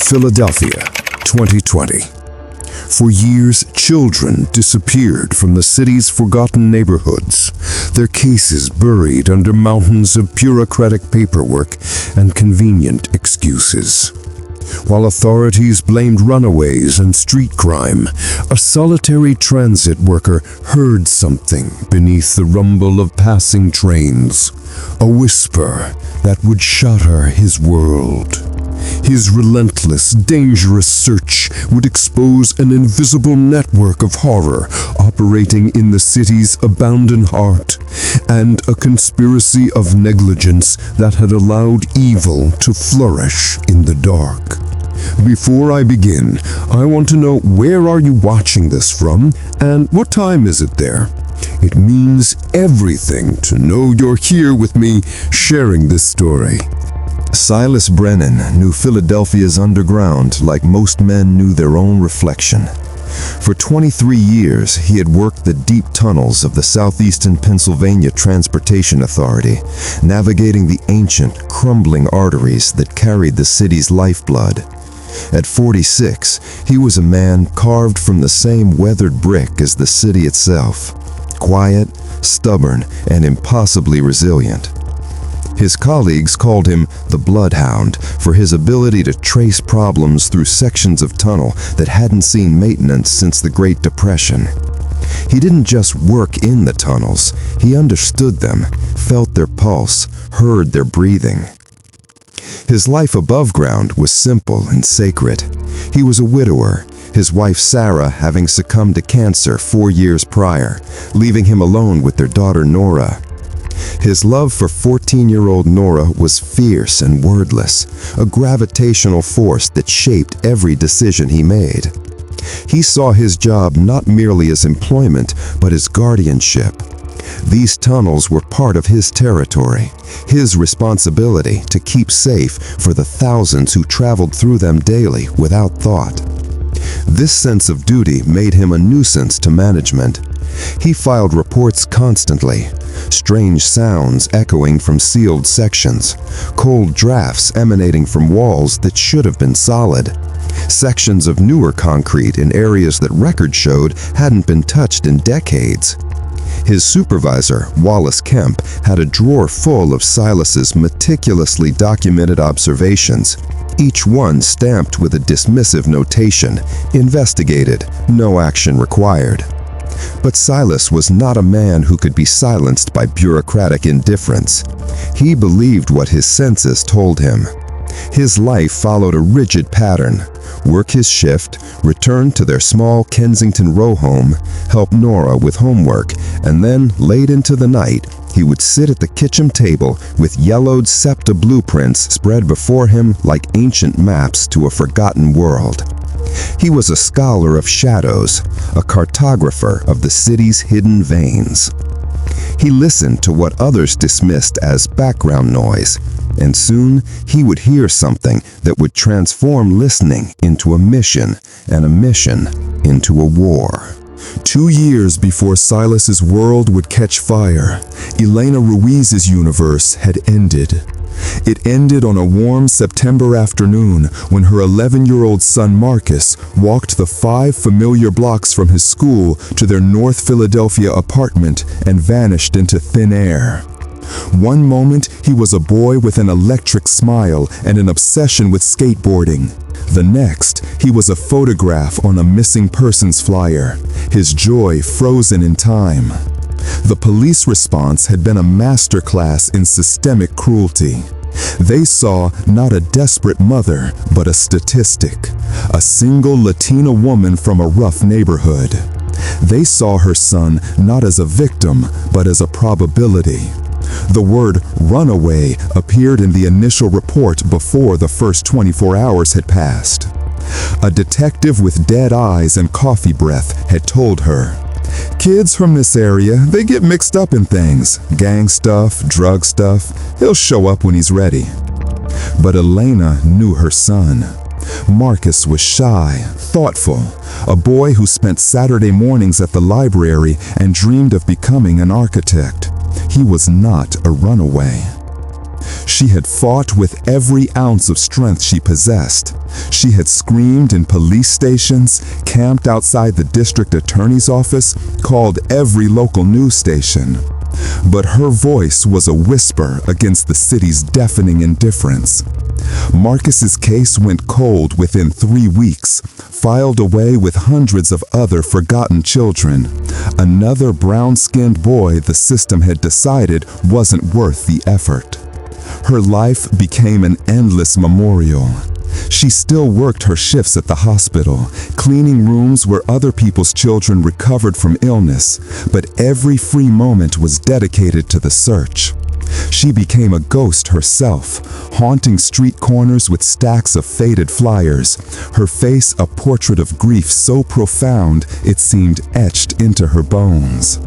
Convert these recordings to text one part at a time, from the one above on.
Philadelphia, 2020. For years, children disappeared from the city's forgotten neighborhoods, their cases buried under mountains of bureaucratic paperwork and convenient excuses. While authorities blamed runaways and street crime, a solitary transit worker heard something beneath the rumble of passing trains, a whisper that would shatter his world. His relentless, dangerous search would expose an invisible network of horror operating in the city's abandoned heart, and a conspiracy of negligence that had allowed evil to flourish in the dark. Before I begin, I want to know, where are you watching this from, and what time is it there? It means everything to know you're here with me sharing this story. Silas Brennan knew Philadelphia's underground like most men knew their own reflection. For 23 years, he had worked the deep tunnels of the Southeastern Pennsylvania Transportation Authority, navigating the ancient, crumbling arteries that carried the city's lifeblood. At 46, he was a man carved from the same weathered brick as the city itself, quiet, stubborn, and impossibly resilient. His colleagues called him the Bloodhound for his ability to trace problems through sections of tunnel that hadn't seen maintenance since the Great Depression. He didn't just work in the tunnels, he understood them, felt their pulse, heard their breathing. His life above ground was simple and sacred. He was a widower, his wife Sarah having succumbed to cancer 4 years prior, leaving him alone with their daughter Nora. His love for 14-year-old Nora was fierce and wordless, a gravitational force that shaped every decision he made. He saw his job not merely as employment, but as guardianship. These tunnels were part of his territory, his responsibility to keep safe for the thousands who traveled through them daily without thought. This sense of duty made him a nuisance to management. He filed reports constantly, strange sounds echoing from sealed sections, cold drafts emanating from walls that should have been solid, sections of newer concrete in areas that records showed hadn't been touched in decades. His supervisor, Wallace Kemp, had a drawer full of Silas's meticulously documented observations, each one stamped with a dismissive notation, investigated, no action required. But Silas was not a man who could be silenced by bureaucratic indifference. He believed what his senses told him. His life followed a rigid pattern: work his shift, return to their small Kensington row home, help Nora with homework, and then, late into the night, he would sit at the kitchen table with yellowed SEPTA blueprints spread before him like ancient maps to a forgotten world. He was a scholar of shadows, a cartographer of the city's hidden veins. He listened to what others dismissed as background noise, and soon he would hear something that would transform listening into a mission, and a mission into a war. 2 years before Silas's world would catch fire, Elena Ruiz's universe had ended. It ended on a warm September afternoon when her 11-year-old son Marcus walked the 5 familiar blocks from his school to their North Philadelphia apartment and vanished into thin air. One moment, he was a boy with an electric smile and an obsession with skateboarding. The next, he was a photograph on a missing persons flyer, his joy frozen in time. The police response had been a masterclass in systemic cruelty. They saw not a desperate mother, but a statistic, a single Latina woman from a rough neighborhood. They saw her son not as a victim, but as a probability. The word runaway appeared in the initial report before the first 24 hours had passed. A detective with dead eyes and coffee breath had told her, "Kids from this area, they get mixed up in things. Gang stuff, drug stuff. He'll show up when he's ready." But Elena knew her son. Marcus was shy, thoughtful, a boy who spent Saturday mornings at the library and dreamed of becoming an architect. He was not a runaway. She had fought with every ounce of strength she possessed. She had screamed in police stations, camped outside the district attorney's office, called every local news station. But her voice was a whisper against the city's deafening indifference. Marcus's case went cold within 3 weeks, filed away with hundreds of other forgotten children. Another brown-skinned boy the system had decided wasn't worth the effort. Her life became an endless memorial. She still worked her shifts at the hospital, cleaning rooms where other people's children recovered from illness, but every free moment was dedicated to the search. She became a ghost herself, haunting street corners with stacks of faded flyers, her face a portrait of grief so profound it seemed etched into her bones.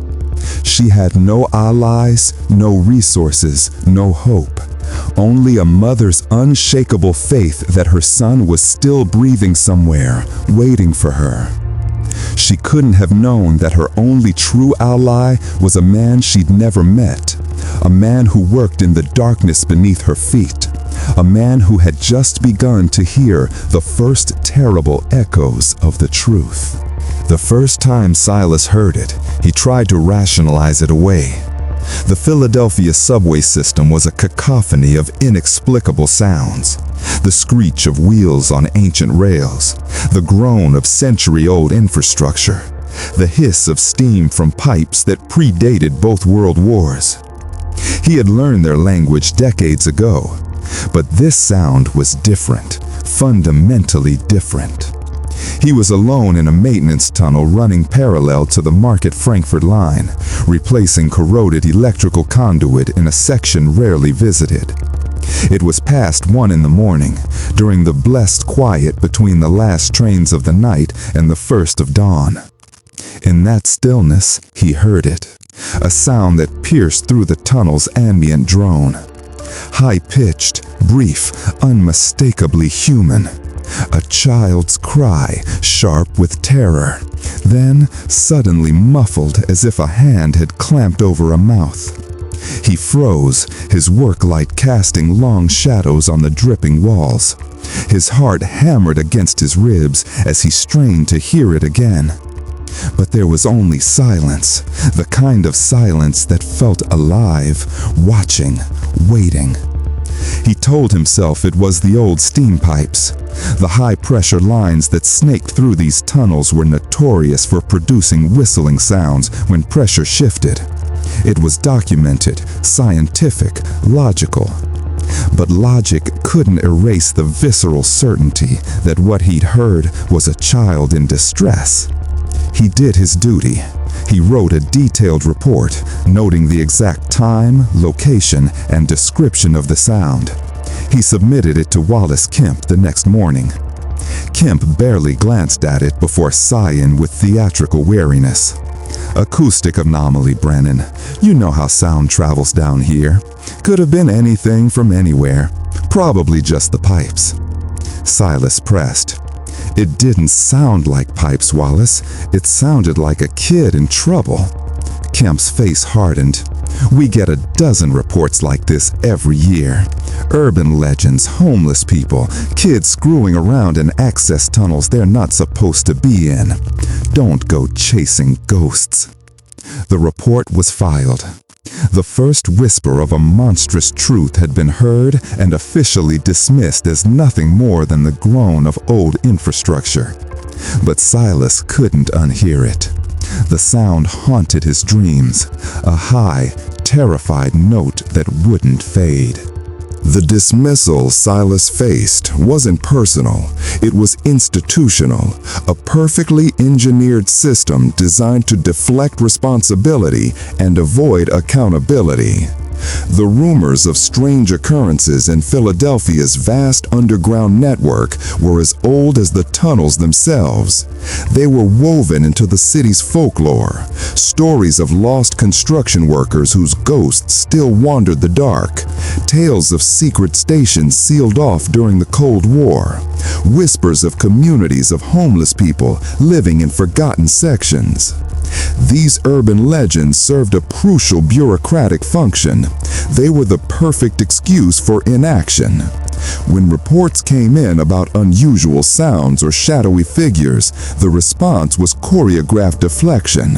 She had no allies, no resources, no hope. Only a mother's unshakable faith that her son was still breathing somewhere, waiting for her. She couldn't have known that her only true ally was a man she'd never met, a man who worked in the darkness beneath her feet, a man who had just begun to hear the first terrible echoes of the truth. The first time Silas heard it, he tried to rationalize it away. The Philadelphia subway system was a cacophony of inexplicable sounds. The screech of wheels on ancient rails, the groan of century-old infrastructure, the hiss of steam from pipes that predated both world wars. He had learned their language decades ago, but this sound was different, fundamentally different. He was alone in a maintenance tunnel running parallel to the Market Frankfurt line, replacing corroded electrical conduit in a section rarely visited. It was past 1 in the morning, during the blessed quiet between the last trains of the night and the first of dawn. In that stillness, he heard it, a sound that pierced through the tunnel's ambient drone. High-pitched, brief, unmistakably human. A child's cry, sharp with terror, then suddenly muffled as if a hand had clamped over a mouth. He froze, his work light casting long shadows on the dripping walls. His heart hammered against his ribs as he strained to hear it again. But there was only silence, the kind of silence that felt alive, watching, waiting. He told himself it was the old steam pipes. The high-pressure lines that snaked through these tunnels were notorious for producing whistling sounds when pressure shifted. It was documented, scientific, logical. But logic couldn't erase the visceral certainty that what he'd heard was a child in distress. He did his duty. He wrote a detailed report, noting the exact time, location, and description of the sound. He submitted it to Wallace Kemp the next morning. Kemp barely glanced at it before sighing with theatrical weariness. "Acoustic anomaly, Brennan. You know how sound travels down here. Could have been anything from anywhere. Probably just the pipes." Silas pressed. "It didn't sound like pipes, Wallace. It sounded like a kid in trouble." Kemp's face hardened. "We get a dozen reports like this every year. Urban legends, homeless people, kids screwing around in access tunnels they're not supposed to be in. Don't go chasing ghosts." The report was filed. The first whisper of a monstrous truth had been heard and officially dismissed as nothing more than the groan of old infrastructure. But Silas couldn't unhear it. The sound haunted his dreams, a high, terrified note that wouldn't fade. The dismissal Silas faced wasn't personal, it was institutional, a perfectly engineered system designed to deflect responsibility and avoid accountability. The rumors of strange occurrences in Philadelphia's vast underground network were as old as the tunnels themselves. They were woven into the city's folklore, stories of lost construction workers whose ghosts still wandered the dark, tales of secret stations sealed off during the Cold War, whispers of communities of homeless people living in forgotten sections. These urban legends served a crucial bureaucratic function. They were the perfect excuse for inaction. When reports came in about unusual sounds or shadowy figures, the response was choreographed deflection.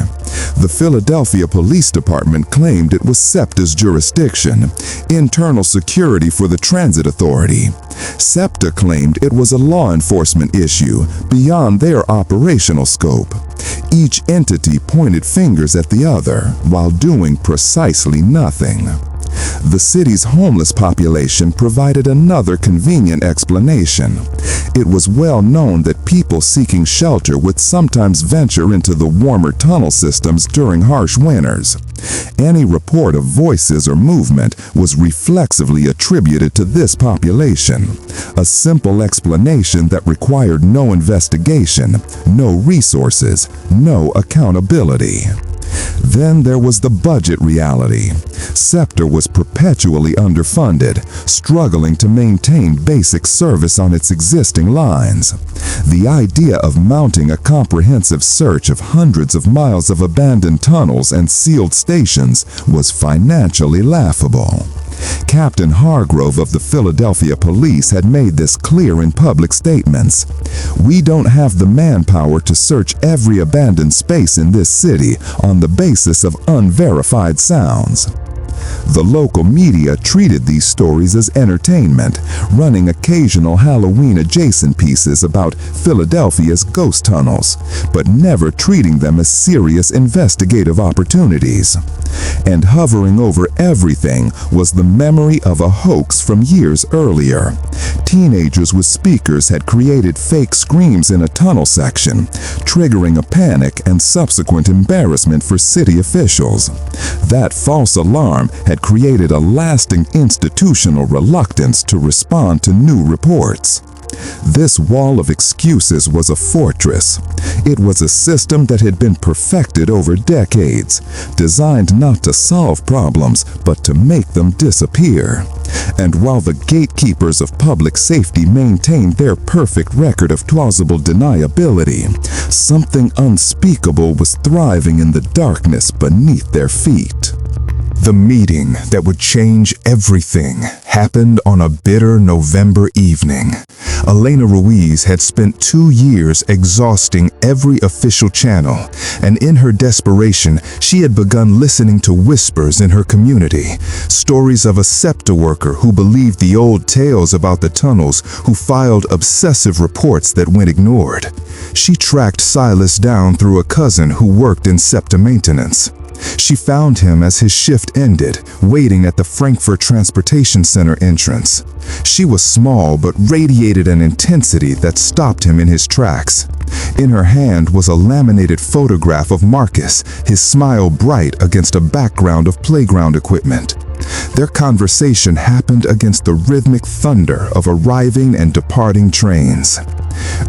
The Philadelphia Police Department claimed it was SEPTA's jurisdiction, internal security for the Transit Authority. SEPTA claimed it was a law enforcement issue beyond their operational scope. Each entity pointed fingers at the other while doing precisely nothing. The city's homeless population provided another convenient explanation. It was well known that people seeking shelter would sometimes venture into the warmer tunnel systems during harsh winters. Any report of voices or movement was reflexively attributed to this population, a simple explanation that required no investigation, no resources, no accountability. Then there was the budget reality. SEPTA was perpetually underfunded, struggling to maintain basic service on its existing lines. The idea of mounting a comprehensive search of hundreds of miles of abandoned tunnels and sealed stations was financially laughable. Captain Hargrove of the Philadelphia Police had made this clear in public statements. "We don't have the manpower to search every abandoned space in this city on the basis of unverified sounds." The local media treated these stories as entertainment, running occasional Halloween-adjacent pieces about Philadelphia's ghost tunnels, but never treating them as serious investigative opportunities. And hovering over everything was the memory of a hoax from years earlier. Teenagers with speakers had created fake screams in a tunnel section, triggering a panic and subsequent embarrassment for city officials. That false alarm had created a lasting institutional reluctance to respond to new reports. This wall of excuses was a fortress. It was a system that had been perfected over decades, designed not to solve problems, but to make them disappear. And while the gatekeepers of public safety maintained their perfect record of plausible deniability, something unspeakable was thriving in the darkness beneath their feet. The meeting that would change everything happened on a bitter November evening. Elena Ruiz had spent 2 years exhausting every official channel, and in her desperation, she had begun listening to whispers in her community, stories of a SEPTA worker who believed the old tales about the tunnels, who filed obsessive reports that went ignored. She tracked Silas down through a cousin who worked in SEPTA maintenance. She found him as his shift ended, waiting at the Frankfurt Transportation Center entrance. She was small but radiated an intensity that stopped him in his tracks. In her hand was a laminated photograph of Marcus, his smile bright against a background of playground equipment. Their conversation happened against the rhythmic thunder of arriving and departing trains.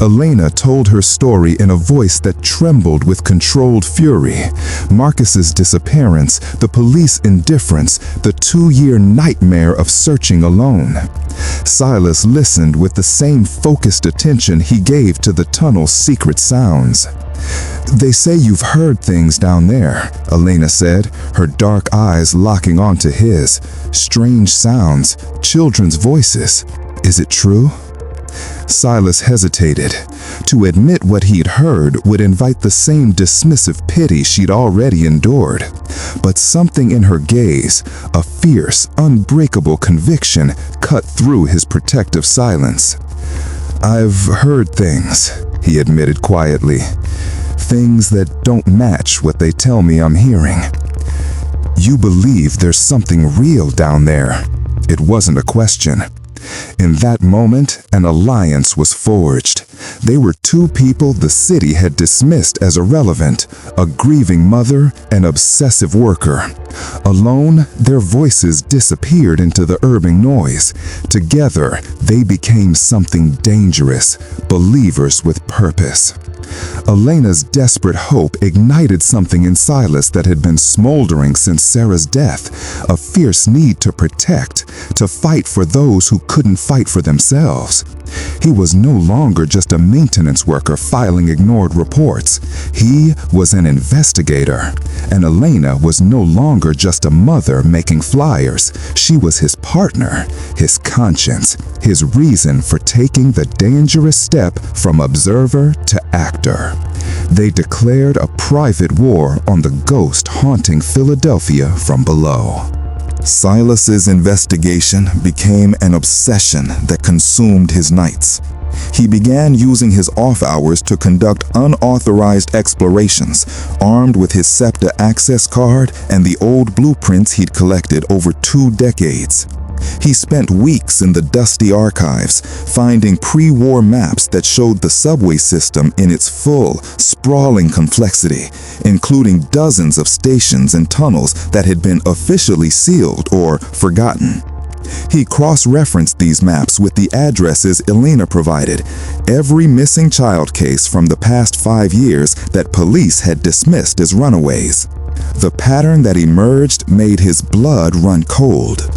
Elena told her story in a voice that trembled with controlled fury. Marcus's disappearance, the police indifference, the 2-year nightmare of searching alone. Silas listened with the same focused attention he gave to the tunnel's secret sounds. "They say you've heard things down there," Elena said, her dark eyes locking onto his. "Strange sounds, children's voices. Is it true?" Silas hesitated. To admit what he'd heard would invite the same dismissive pity she'd already endured. But something in her gaze, a fierce, unbreakable conviction, cut through his protective silence. "I've heard things," he admitted quietly. "Things that don't match what they tell me I'm hearing." "You believe there's something real down there?" It wasn't a question. In that moment, an alliance was forged. They were two people the city had dismissed as irrelevant, a grieving mother, an obsessive worker. Alone, their voices disappeared into the urban noise. Together, they became something dangerous, believers with purpose. Elena's desperate hope ignited something in Silas that had been smoldering since Sarah's death, a fierce need to protect, to fight for those who couldn't fight for themselves. He was no longer just a maintenance worker filing ignored reports. He was an investigator. And Elena was no longer just a mother making flyers. She was his partner, his conscience, his reason for taking the dangerous step from observer to actor. They declared a private war on the ghost haunting Philadelphia from below. Silas's investigation became an obsession that consumed his nights. He began using his off hours to conduct unauthorized explorations, armed with his SEPTA access card and the old blueprints he'd collected over 2 decades. He spent weeks in the dusty archives, finding pre-war maps that showed the subway system in its full, sprawling complexity, including dozens of stations and tunnels that had been officially sealed or forgotten. He cross-referenced these maps with the addresses Elena provided, every missing child case from the past 5 years that police had dismissed as runaways. The pattern that emerged made his blood run cold.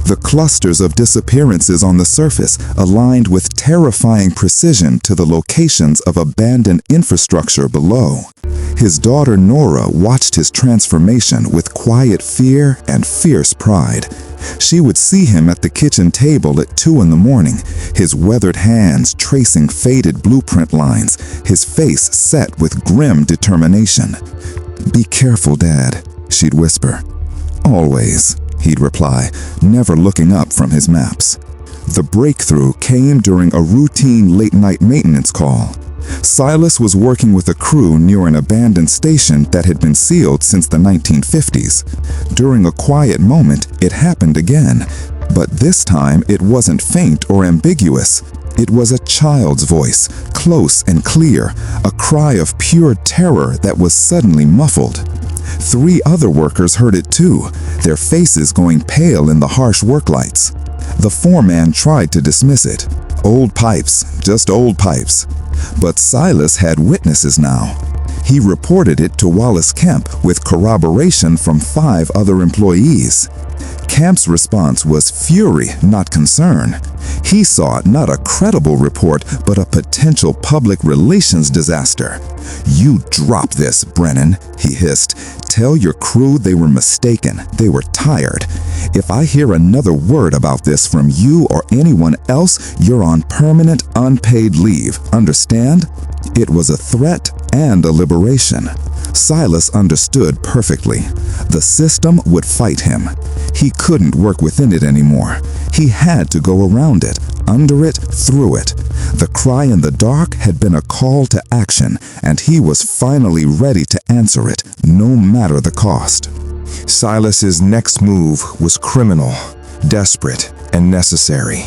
The clusters of disappearances on the surface aligned with terrifying precision to the locations of abandoned infrastructure below. His daughter Nora watched his transformation with quiet fear and fierce pride. She would see him at the kitchen table at 2 in the morning, his weathered hands tracing faded blueprint lines, his face set with grim determination. "Be careful, Dad," she'd whisper. "Always," he'd reply, never looking up from his maps. The breakthrough came during a routine late-night maintenance call. Silas was working with a crew near an abandoned station that had been sealed since the 1950s. During a quiet moment, it happened again, but this time it wasn't faint or ambiguous. It was a child's voice, close and clear, a cry of pure terror that was suddenly muffled. 3 other workers heard it too, their faces going pale in the harsh work lights. The foreman tried to dismiss it. Old pipes, just old pipes. But Silas had witnesses now. He reported it to Wallace Kemp with corroboration from 5 other employees. Kemp's response was fury, not concern. He saw not a credible report, but a potential public relations disaster. "You drop this, Brennan," he hissed. "Tell your crew they were mistaken. They were tired. If I hear another word about this from you or anyone else, you're on permanent unpaid leave. Understand?" It was a threat and a liberation. Silas understood perfectly. The system would fight him. He couldn't work within it anymore. He had to go around it, under it, through it. The cry in the dark had been a call to action, and he was finally ready to answer it, no matter the cost. Silas's next move was criminal, desperate, and necessary.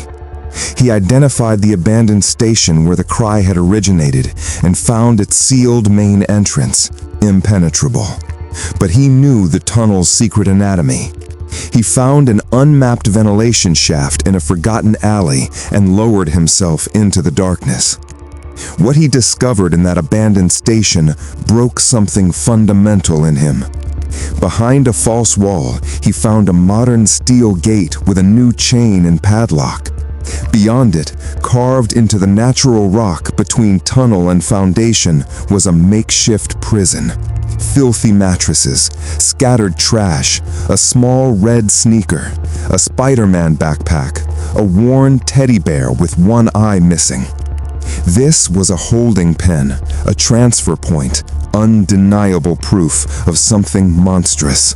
He identified the abandoned station where the cry had originated and found its sealed main entrance, impenetrable. But he knew the tunnel's secret anatomy. He found an unmapped ventilation shaft in a forgotten alley and lowered himself into the darkness. What he discovered in that abandoned station broke something fundamental in him. Behind a false wall, he found a modern steel gate with a new chain and padlock. Beyond it, carved into the natural rock between tunnel and foundation, was a makeshift prison. Filthy mattresses, scattered trash, a small red sneaker, a Spider-Man backpack, a worn teddy bear with one eye missing. This was a holding pen, a transfer point, undeniable proof of something monstrous.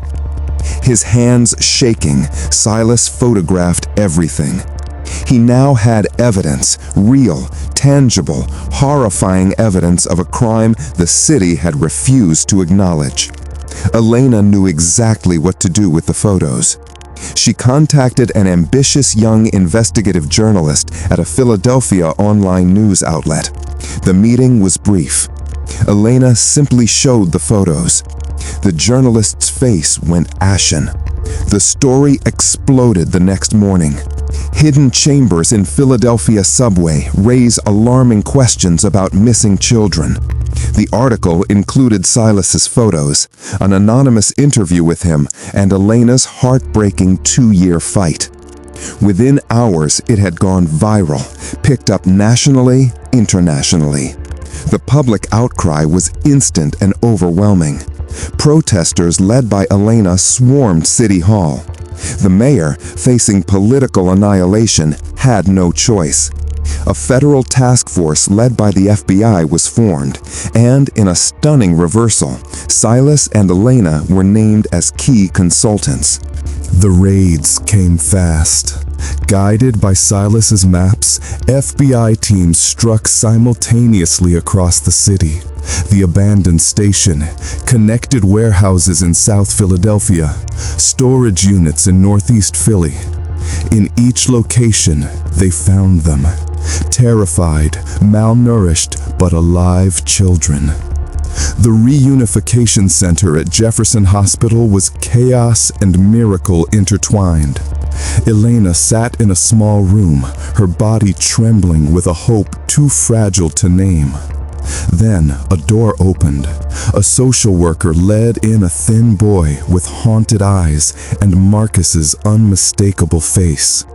His hands shaking, Silas photographed everything. He now had evidence, real, tangible, horrifying evidence of a crime the city had refused to acknowledge. Elena knew exactly what to do with the photos. She contacted an ambitious young investigative journalist at a Philadelphia online news outlet. The meeting was brief. Elena simply showed the photos. The journalist's face went ashen. The story exploded the next morning. Hidden chambers in Philadelphia subway raise alarming questions about missing children. The article included Silas's photos, an anonymous interview with him, and Elena's heartbreaking 2-year fight. Within hours, it had gone viral, picked up nationally, internationally. The public outcry was instant and overwhelming. Protesters led by Elena swarmed City Hall. The mayor, facing political annihilation, had no choice. A federal task force led by the FBI was formed, and in a stunning reversal, Silas and Elena were named as key consultants. The raids came fast. Guided by Silas's maps, FBI teams struck simultaneously across the city. The abandoned station, connected warehouses in South Philadelphia, storage units in Northeast Philly. In each location, they found them. Terrified, malnourished, but alive children. The reunification center at Jefferson Hospital was chaos and miracle intertwined. Elena sat in a small room, her body trembling with a hope too fragile to name. Then a door opened. A social worker led in a thin boy with haunted eyes and Marcus's unmistakable face.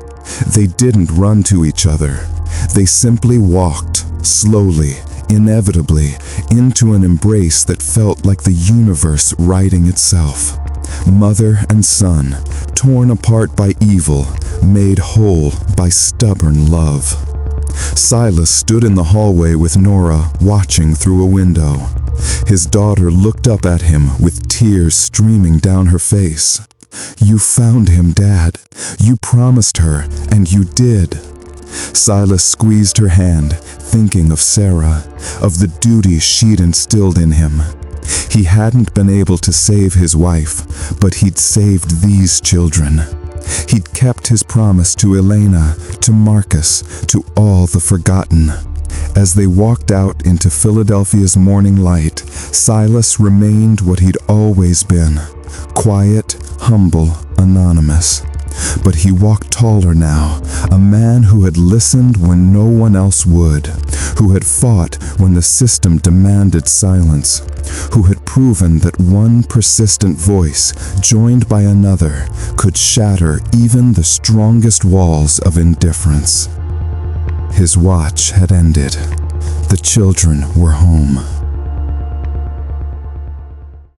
They didn't run to each other. They simply walked, slowly, inevitably, into an embrace that felt like the universe righting itself. Mother and son, torn apart by evil, made whole by stubborn love. Silas stood in the hallway with Nora, watching through a window. His daughter looked up at him with tears streaming down her face. "You found him, Dad. You promised her, and you did." Silas squeezed her hand, thinking of Sarah, of the duty she'd instilled in him. He hadn't been able to save his wife, but he'd saved these children. He'd kept his promise to Elena, to Marcus, to all the forgotten. As they walked out into Philadelphia's morning light, Silas remained what he'd always been, quiet, humble, anonymous. But he walked taller now, a man who had listened when no one else would, who had fought when the system demanded silence, who had proven that one persistent voice, joined by another, could shatter even the strongest walls of indifference. His watch had ended. The children were home.